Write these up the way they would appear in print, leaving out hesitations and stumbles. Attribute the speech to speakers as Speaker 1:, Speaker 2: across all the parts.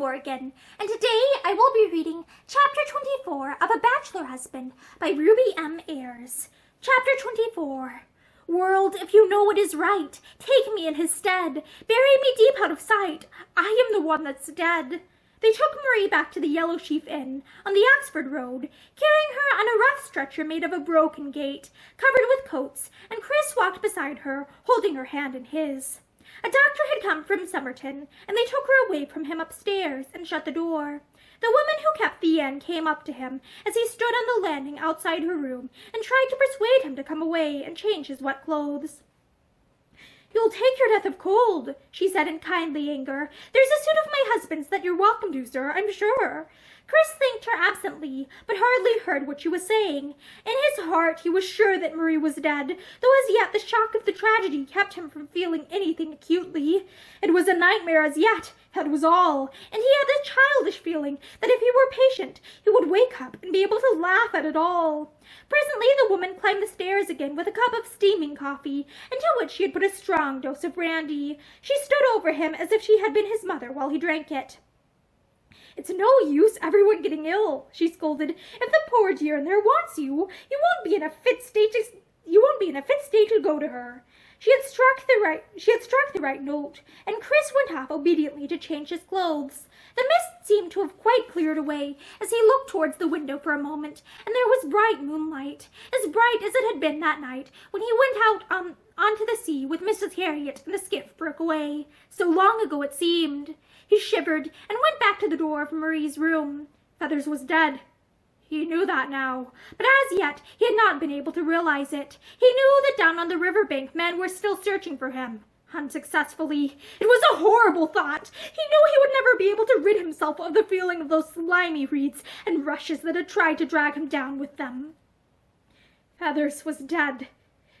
Speaker 1: Morgan, and today I will be reading Chapter 24 of A Bachelor Husband by Ruby M. Ayres. Chapter 24. World, if you know what is right, take me in his stead. Bury me deep out of sight. I am the one that's dead. They took Marie back to the Yellow Sheaf Inn on the Oxford Road, carrying her on a rough stretcher made of a broken gate, covered with coats, and Chris walked beside her, holding her hand in his. A doctor had come from Somerton, and they took her away from him upstairs and shut the door. The woman who kept the inn came up to him as he stood on the landing outside her room and tried to persuade him to come away and change his wet clothes. "You'll take your death of cold," she said in kindly anger. "There's a suit of my husband's that you're welcome to, sir, I'm sure." Chris thanked her absently, but hardly heard what she was saying. In his heart he was sure that Marie was dead, though as yet the shock of the tragedy kept him from feeling anything acutely. It was a nightmare as yet, that was all, and he had a childish feeling that if he were patient, he would wake up and be able to laugh at it all. Presently the woman climbed the stairs again with a cup of steaming coffee, into which she had put a strong dose of brandy. She stood over him as if she had been his mother while he drank it. "It's no use everyone getting ill," she scolded. "If the poor dear in there wants you, you won't be in a fit state to go to her." She had struck the right note, and Chris went off obediently to change his clothes. The mist seemed to have quite cleared away as he looked towards the window for a moment, and there was bright moonlight, as bright as it had been that night when he went out onto the sea with Mrs. Harriet and the skiff broke away. So long ago it seemed. He shivered and went back to the door of Marie's room. Feathers was dead. He knew that now, but as yet he had not been able to realize it. He knew that down on the riverbank men were still searching for him. Unsuccessfully. It was a horrible thought. He knew he would never be able to rid himself of the feeling of those slimy reeds and rushes that had tried to drag him down with them. Feathers was dead.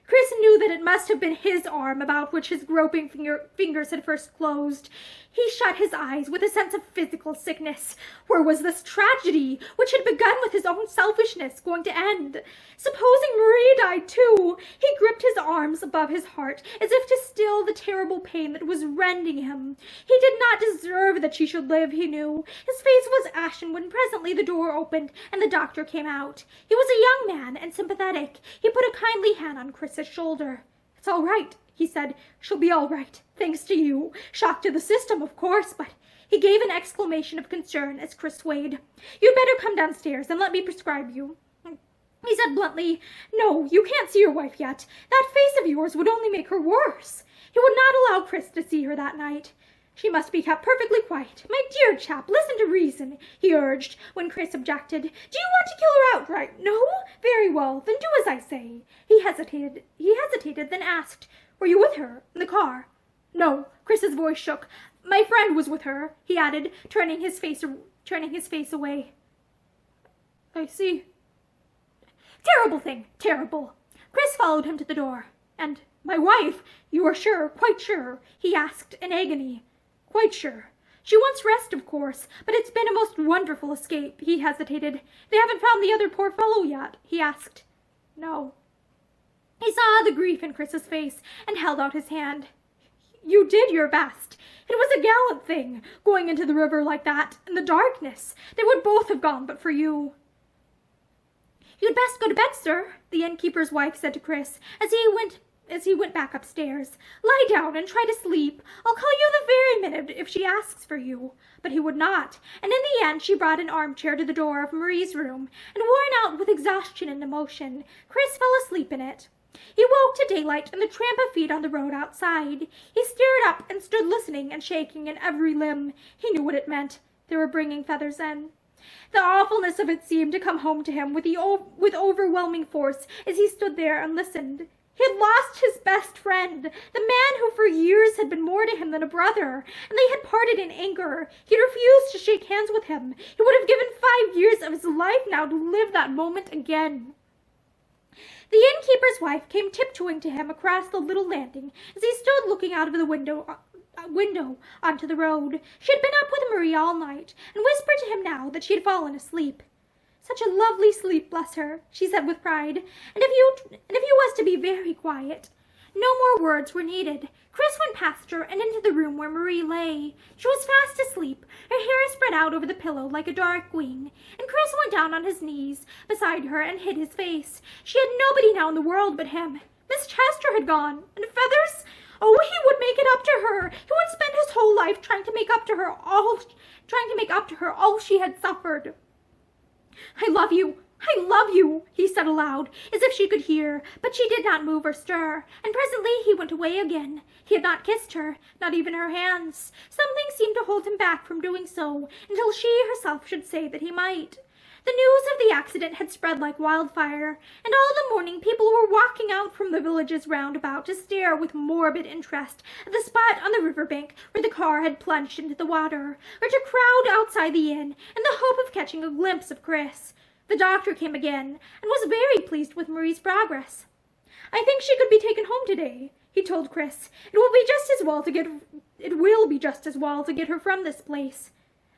Speaker 1: Chris knew that it must have been his arm about which his groping fingers had first closed. He shut his eyes with a sense of physical sickness. Where was this tragedy, which had begun with his own selfishness, going to end? Supposing Marie died too? He gripped his arms above his heart, as if to still the terrible pain that was rending him. He did not deserve that she should live, he knew. His face was ashen when presently the door opened and the doctor came out. He was a young man and sympathetic. He put a kindly hand on Chris's shoulder. "It's all right," he said. "She'll be all right, thanks to you. Shock to the system, of course, but—" He gave an exclamation of concern as Chris swayed. "You'd better come downstairs and let me prescribe you." He said bluntly, "No, you can't see your wife yet. That face of yours would only make her worse." He would not allow Chris to see her that night. "She must be kept perfectly quiet. My dear chap, listen to reason," he urged, when Chris objected. "Do you want to kill her outright? No? Very well, then do as I say." He hesitated, then asked, "Were you with her in the car?" "No." Chris's voice shook. "My friend was with her," he added, turning his face away. "I see." "Terrible thing, terrible." Chris followed him to the door. "And my wife, you are sure, quite sure?" he asked in agony. "Quite sure. She wants rest, of course, but it's been a most wonderful escape." He hesitated. "They haven't found the other poor fellow yet?" he asked. "No." He saw the grief in Chris's face and held out his hand. "You did your best. It was a gallant thing, going into the river like that, in the darkness. They would both have gone but for you." "You'd best go to bed, sir," the innkeeper's wife said to Chris as he went back upstairs. "Lie down and try to sleep. I'll call you the very minute if she asks for you." But he would not, and in the end she brought an armchair to the door of Marie's room, and worn out with exhaustion and emotion, Chris fell asleep in it. He woke to daylight and the tramp of feet on the road outside. He stared up and stood listening and shaking in every limb. He knew what it meant. They were bringing Feathers in. The awfulness of it seemed to come home to him with overwhelming force as he stood there and listened. He had lost his best friend, the man who for years had been more to him than a brother, and they had parted in anger. He refused to shake hands with him. He would have given 5 years of his life now to live that moment again. The innkeeper's wife came tiptoeing to him across the little landing as he stood looking out of the window onto the road. She had been up with Marie all night, and whispered to him now that she had fallen asleep. "Such a lovely sleep, bless her," she said with pride. "And if you was to be very quiet." No more words were needed. Chris went past her and into the room where Marie lay. She was fast asleep, her hair spread out over the pillow like a dark wing, and Chris went down on his knees beside her and hid his face. She had nobody now in the world but him. Miss Chester had gone, and Feathers? Oh, he would make it up to her. He would spend his whole life trying to make up to her all she had suffered. I love you, he said aloud, as if she could hear, but she did not move or stir, and presently he went away again. He had not kissed her, not even her hands. Something seemed to hold him back from doing so, until she herself should say that he might. The news of the accident had spread like wildfire, and all the morning people were walking out from the villages round about to stare with morbid interest at the spot on the river bank where the car had plunged into the water, or to crowd outside the inn in the hope of catching a glimpse of Chris. The doctor came again, and was very pleased with Marie's progress. I think she could be taken home today, he told Chris. It will be just as well to get her from this place.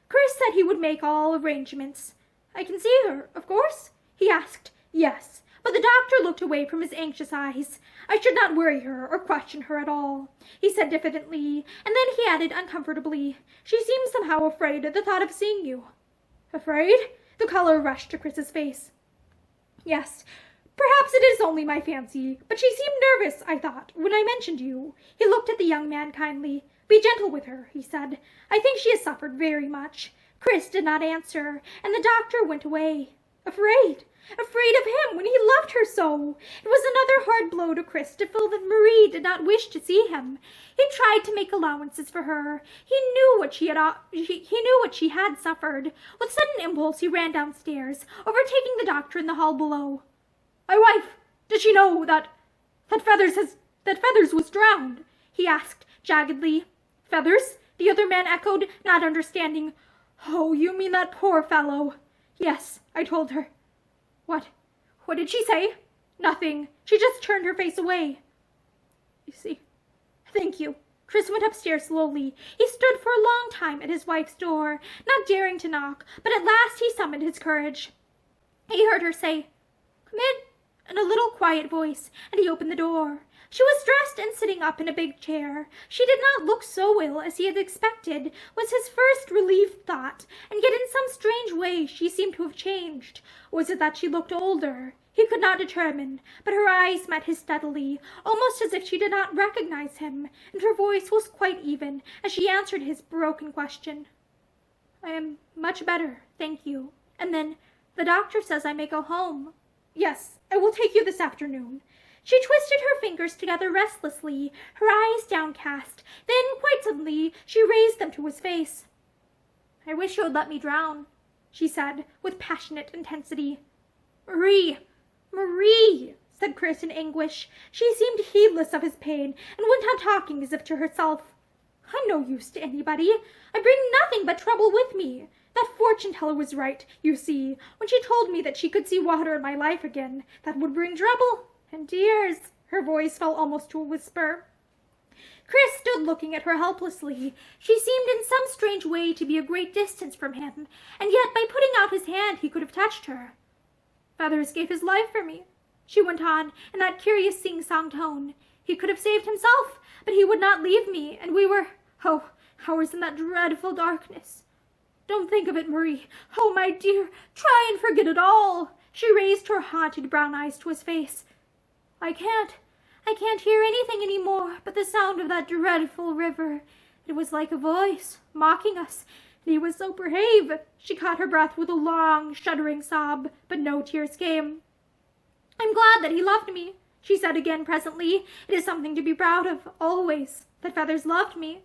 Speaker 1: Chris said he would make all arrangements. I can see her, of course? He asked. Yes, but the doctor looked away from his anxious eyes. I should not worry her or question her at all, he said diffidently, and then he added uncomfortably, she seems somehow afraid at the thought of seeing you. Afraid? The color rushed to Chris's face. Yes, perhaps it is only my fancy, but she seemed nervous, I thought, when I mentioned you. He looked at the young man kindly. Be gentle with her, he said. I think she has suffered very much. Chris did not answer, and the doctor went away. Afraid of him when he loved her so. It was another hard blow to Chris to feel that Marie did not wish to see him. He tried to make allowances for her. He knew what she had suffered. With sudden impulse he ran downstairs, overtaking the doctor in the hall below. My wife, does she know that Feathers was drowned? He asked jaggedly. Feathers? The other man echoed, not understanding. Oh, you mean that poor fellow. Yes, I told her. What did she say? Nothing. She just turned her face away. You see. Thank you. Chris went upstairs slowly. He stood for a long time at his wife's door, not daring to knock, but at last he summoned his courage. He heard her say, Come in a little quiet voice, and he opened the door. She was dressed and sitting up in a big chair. She did not look so ill as he had expected, was his first relieved thought, and yet in some strange way she seemed to have changed. Was it that she looked older? He could not determine, but her eyes met his steadily, almost as if she did not recognize him, and her voice was quite even as she answered his broken question. I am much better, thank you. And then, the doctor says I may go home. Yes, I will take you this afternoon. She twisted her fingers together restlessly, her eyes downcast. Then, quite suddenly, she raised them to his face. I wish you would let me drown, she said, with passionate intensity. Marie, said Chris in anguish. She seemed heedless of his pain, and went on talking as if to herself. I'm no use to anybody. I bring nothing but trouble with me. That fortune-teller was right, you see, when she told me that she could see water in my life again. That would bring trouble. And tears. Her voice fell almost to a whisper. Chris stood looking at her helplessly. She seemed in some strange way to be a great distance from him, and yet by putting out his hand he could have touched her. Feathers gave his life for me, she went on in that curious sing-song tone. He could have saved himself, but he would not leave me, and we were, hours in that dreadful darkness. Don't think of it, Marie. Oh, my dear, try and forget it all. She raised her haunted brown eyes to his face. I can't hear anything any more but the sound of that dreadful river. It was like a voice, mocking us, and he was so brave. She caught her breath with a long, shuddering sob, but no tears came. I'm glad that he loved me, she said again presently. It is something to be proud of, always, that Feathers loved me.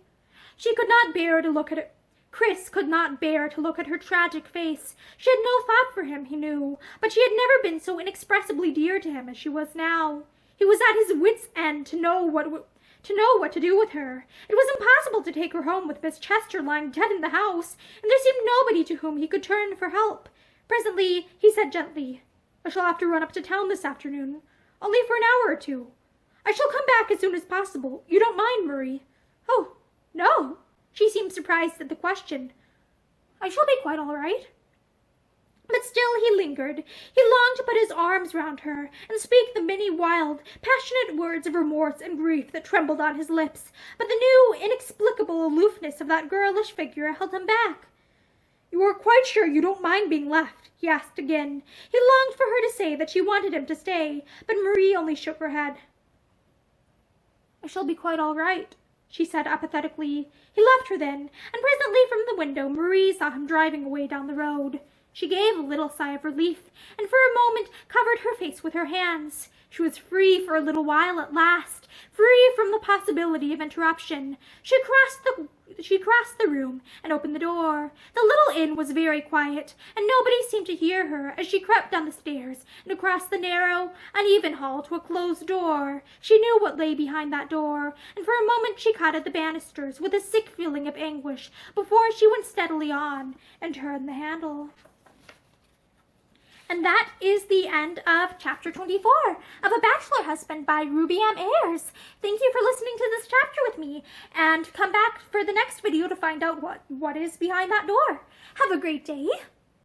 Speaker 1: She could not bear to look at it. Chris could not bear to look at her tragic face. She had no thought for him, he knew, but she had never been so inexpressibly dear to him as she was now. He was at his wits' end to know what to do with her. It was impossible to take her home with Miss Chester lying dead in the house, and there seemed nobody to whom he could turn for help. Presently he said gently, I shall have to run up to town this afternoon, only for an hour or two. I shall come back as soon as possible. You don't mind, Marie? Oh, no. She seemed surprised at the question. I shall be quite all right. But still he lingered. He longed to put his arms round her and speak the many wild, passionate words of remorse and grief that trembled on his lips, but the new, inexplicable aloofness of that girlish figure held him back. "You are quite sure you don't mind being left?" he asked again. He longed for her to say that she wanted him to stay, but Marie only shook her head. "I shall be quite all right," she said apathetically. He left her then, and presently from the window Marie saw him driving away down the road. She gave a little sigh of relief, and for a moment covered her face with her hands. She was free for a little while at last, free from the possibility of interruption. She crossed the room and opened the door. The little inn was very quiet, and nobody seemed to hear her as she crept down the stairs and across the narrow, uneven hall to a closed door. She knew what lay behind that door, and for a moment she caught at the banisters with a sick feeling of anguish before she went steadily on and turned the handle. And that is the end of chapter 24 of A Bachelor Husband by Ruby M. Ayres. Thank you for listening to this chapter with me, and come back for the next video to find out what is behind that door. Have a great day.